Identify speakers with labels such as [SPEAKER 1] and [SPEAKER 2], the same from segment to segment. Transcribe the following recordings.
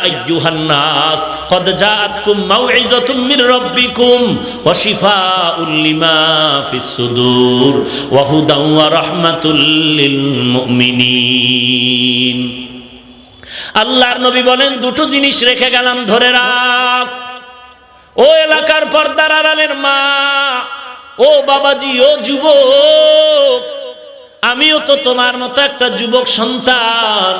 [SPEAKER 1] আইয়ুহান নাস কদ জাআতকুম মাউইযাতুম মির রাব্বিকুম ওয়া শিফাউল লিমা ফিস সুদূর ওয়া হুদাও ওয়া রাহমাতুল লিল মুমিনিন। আল্লাহর নবী বলেন, দুটো জিনিস রেখে গেলাম, ধরে রাখ। ও এলাকার পর্দার আড়ালের মা, ও বাবাজি, ও যুবক, আমিও তো তোমার মতো একটা যুবক সন্তান।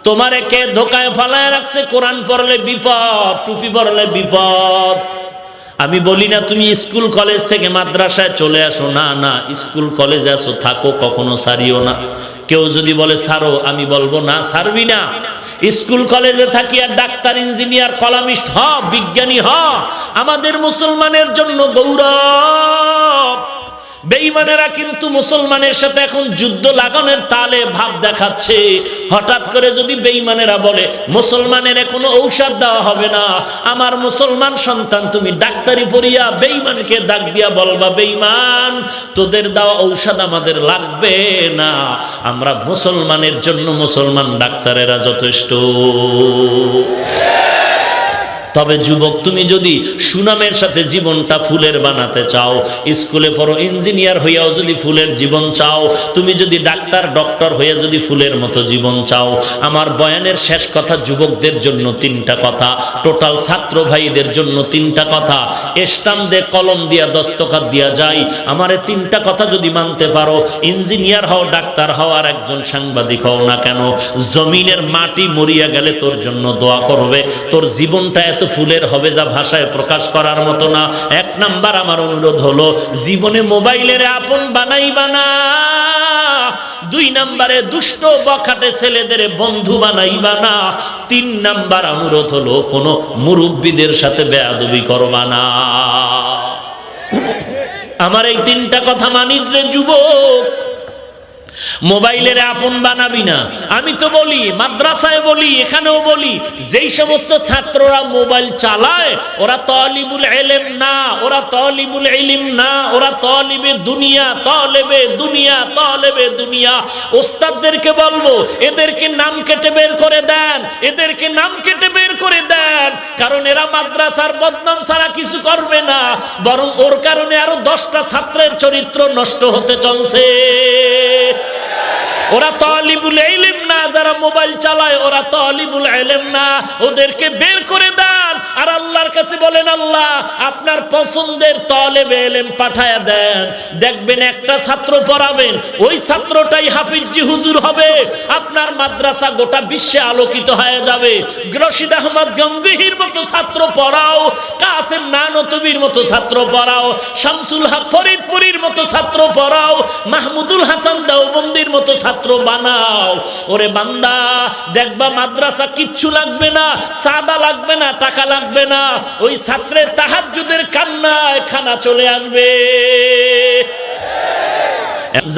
[SPEAKER 1] তোমারে কে ধোকায় ফালায় রাখছে, কোরআন পড়লে বিপদ, টুপি পড়লে বিপদ। আমি বলি না তুমি স্কুল কলেজ থেকে মাদ্রাসায় চলে আসো, না না, স্কুল কলেজে আসো, থাকো, কখনো ছাড়িও না। কেউ যদি বলে ছাড়ো, আমি বলবো না, ছাড়বি না। স্কুল কলেজে থাকি আর ডাক্তার, ইঞ্জিনিয়ার, কলামিস্ট হ, বিজ্ঞানী হ, আমাদের মুসলমানের জন্য গৌরব। বেঈমানেরা কিন্তু মুসলমানের সাথে এখন যুদ্ধ লাগানোর তালে ভাব দেখাচ্ছে। হঠাৎ করে যদি বেঈমানেরা বলে মুসলমানের কোনো ঔষধ দেওয়া হবে না, আমার মুসলমান সন্তান তুমি ডাক্তারি পড়িয়া বেঈমানকে ডাক দিয়া বলবা, বেঈমান তোদের দেওয়া ঔষধ আমাদের লাগবে না, আমরা মুসলমানের জন্য মুসলমান ডাক্তারেরা যথেষ্ট। তবে যুবক, তুমি যদি সুনামের সাথে জীবনটা ফুলের বানাতে চাও, স্কুলে পড়ো, ইঞ্জিনিয়ার হইয়াও যদি ফুলের জীবন চাও, তুমি যদি ডক্টর হইয়া যদি ফুলের মতো জীবন চাও, আমার বয়ানের শেষ কথা যুবকদের জন্য তিনটা কথা, টোটাল ছাত্র ভাইদের জন্য তিনটা কথা, স্টাম্প দিয়ে কলম দিয়া দস্তখত দিয়া যায়। আমার এই তিনটা কথা যদি মানতে পারো, ইঞ্জিনিয়ার হও, ডাক্তার হও, আর একজন সাংবাদিক হও না কেন, জমিনের মাটি মরিয়া গেলে তোর জন্য দোয়া করবে। তোর জীবনটা এত ফুলের হবে যা ভাষায় প্রকাশ করার মতো না। এক নাম্বার আমার অনুরোধ হলো, জীবনে মোবাইলের আপন বানাইবা না। দুই নাম্বারে দুষ্ট বখাটে ছেলেদের বন্ধু বানাইবা না। তিন নাম্বার অনুরোধ হলো, কোনো মুরব্বীদের সাথে বেয়াদবি করবা না। আমার এই তিনটা কথা মানিস রে যুবক। মোবাইলের আপন বানাবি না। আমি তো বলি, মাদ্রাসায় বলি, এখানেও বলি, যেই সমস্ত ছাত্ররা মোবাইল চালায় ওরা তালিবুল ইলম না, ওরা তালিবুল ইলম না, ওরা তালিবে দুনিয়া, তালেবে দুনিয়া, তালেবে দুনিয়া। ওস্তাদদেরকে বলবো, এদেরকে নাম কেটে বের করে দেন, এদেরকে নাম কেটে বের করে দেন, কারণ এরা মাদ্রাসার বদনাম ছাড়া কিছু করবে না, বরং ওর কারণে আরো 10টা ছাত্রের চরিত্র নষ্ট হতে চলছে। ওরা তালিবুল ইলম না, যারা মোবাইল চালায় ওরা তালিবুল ইলম না, ওদেরকে বের করে দেন। আর আল্লাহর কাছে বলেন, আল্লাহ আপনার পছন্দের তালেবে ইলম পাঠায়া দেন। দেখবেন একটা ছাত্র পড়াবেন, ওই ছাত্রটাই হাফিজি হুজুর হবে, আপনার মাদ্রাসা গোটা বিশ্বে আলোকিত হয়ে যাবে। রশিদ আহমদ গঙ্গোহীর মতো ছাত্র পড়াও, কাসেম নানতবির মতো ছাত্র পড়াও, শামসুল হক ফরিদপুরীর মতো ছাত্র পড়াও, মাহমুদুল হাসান দেওবন্দির মতো ছাত্র বানাও। ওরে বান্দা, দেখবা মাদ্রাসা কিচ্ছু লাগবে না, সাদা লাগবে না, টাকা লাগবে না, ওই ছাত্রের তাহাজ্জুদের কান্নায় খানা চলে আসবে।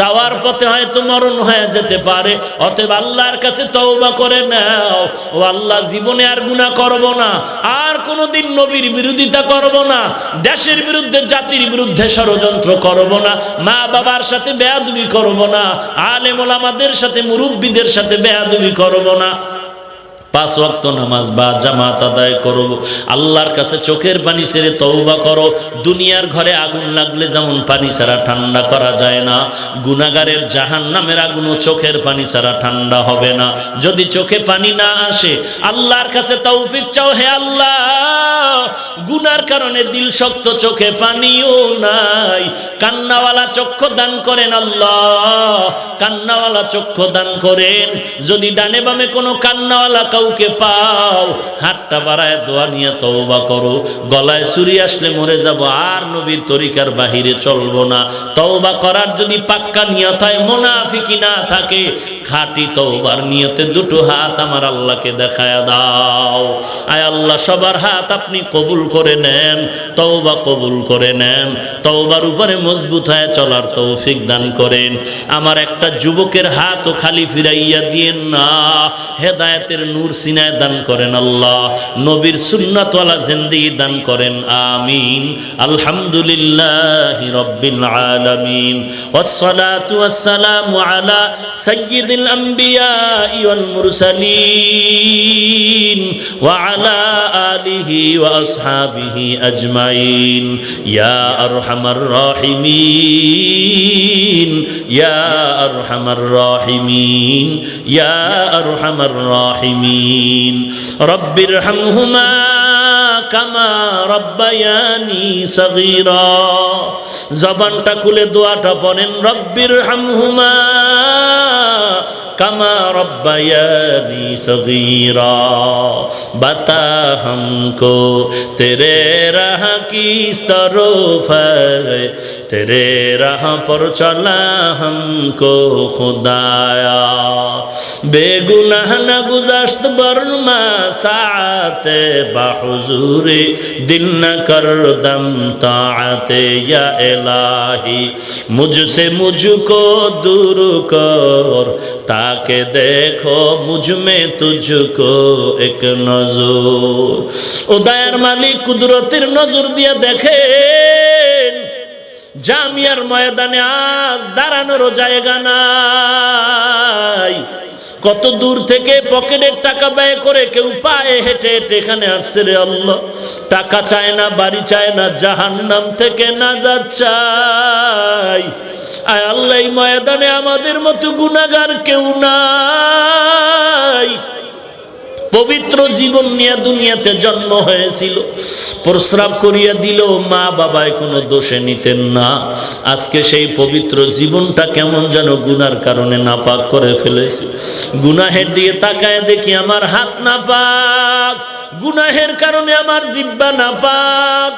[SPEAKER 1] যাওয়ার পথে হয়তো মরণ হয়ে যেতে পারে, অতএব আল্লাহর কাছে তওবা করে নাও, ও আল্লাহ জীবনে আর গুনাহ করব না, আর কোনোদিন নবীর বিরোধিতা করব না, দেশের বিরুদ্ধে, জাতির বিরুদ্ধে ষড়যন্ত্র করব না, মা বাবার সাথে বেয়াদবি করব না, আলেম ওলামাদের সাথে, মুরব্বীদের সাথে বেয়াদবি করব না। 5 ওয়াক্ত নামাজ বা জামাত আদায় করো, আল্লাহর কাছে চোখের পানি ছেড়ে তওবা করো। দুনিয়ার ঘরে আগুন লাগলে যেমন পানি ছাড়া ঠান্ডা করা যায় না, গুনাহগারের জাহান্নামের আগুনও চোখের পানি ছাড়া ঠান্ডা হবে না। যদি চোখে পানি না আসে, আল্লাহর কাছে তৌফিক চাও, হে আল্লাহ গুনার কারণে দিল শক্ত, চোখে পানিও নাই, কান্নাওয়ালা চক্ষু দান করেন আল্লাহ, কান্নাওয়ালা চক্ষু দান করেন। যদি ডানে বামে কোনো কান্নাওয়ালা কাউকে পাও, হাতটা বাড়ায় দোয়া নিয়ে তওবা করো। গলায় ছুরি আসলে মরে যাব, আর নবীর তরিকার বাহিরে চলবো না। তওবা করার যদি পাক্কা নিয়ত হয়, মুনাফিকি না থাকে, খাঁটি তওবার নিয়তে দুটো হাত আমার আল্লাহকে দেখায়া দাও। আয় আল্লাহ, সবার হাত আপনি কবুল করে নেন, তওবা কবুল করে নেন, তওবার উপরে মজবুত হয়ে চলার তৌফিক দান করেন। আমার একটা যুবকের হাতও খালি ফিরাইয়া দিয়েন না, হেদায়েতের নূর নূর সিনায় দান করেন আল্লাহ, নবীর সুন্নাতওয়ালা জিন্দেগি দান করেন, আমিন। আলহামদুলিল্লাহি রাব্বিল আলামিন, ওয়াসসালাতু ওয়াসসালামু আলা সাইয়্যিদিল আম্বিয়া ওয়াল মুরসালিন ওয়া আলা আলিহি ওয়া আসহাবিহি আজমাইন, ইয়া আরহামার রাহিমিন, ইয়া আরহামার রাহিমিন, ইয়া আরহামার রাহিমিন। রব্বিরহামহুমা কামা রব্বায়ানি সগীরা। জবানটা খুলে দোয়াটা পড়েন, রব্বিরহামহুমা কামা রব্বায়ানি সগীরা। বতা हमको तेरे राह की तरफ है, तेरे राह पर चला हमको खुदाया। बेगुनाह न गुज़श्त बरमा साते बाहुजूरे, दिल न कर दम ताअते या इलाही। मुझसे मुझको दूर कर, ताके देखो मुझ में तुझको एक नजर। ও দয়ার মালিক, কুদরতের নজর দিয়ে দেখেন, জামিয়ার ময়দানে আজ দাঁড়ানোর জায়গা নাই। কত দূর থেকে পকেটের টাকা ব্যয় করে কেউ পায়ে হেঁটে হেঁটে এখানে আসছে রে আল্লাহ। টাকা চায় না, বাড়ি চায় না, জাহান্নাম থেকে নাজাত চাই। আয় আল্লাহ, এই ময়দানে আমাদের মতো গুনাহগার কেউ নাই। পবিত্র জীবন নিয়ে দুনিয়াতে জন্ম হয়েছিল, প্রস্রাব করিয়া দিল, মা বাবায় কোনো দোষে নিতেন না। আজকে সেই পবিত্র জীবনটা কেমন যেন গুনার কারণে নাপাক করে ফেলেছে। গুনাহের দিকে তাকায় দেখি আমার হাত নাপাক, গুনাহের কারণে আমার জিহ্বা নাপাক।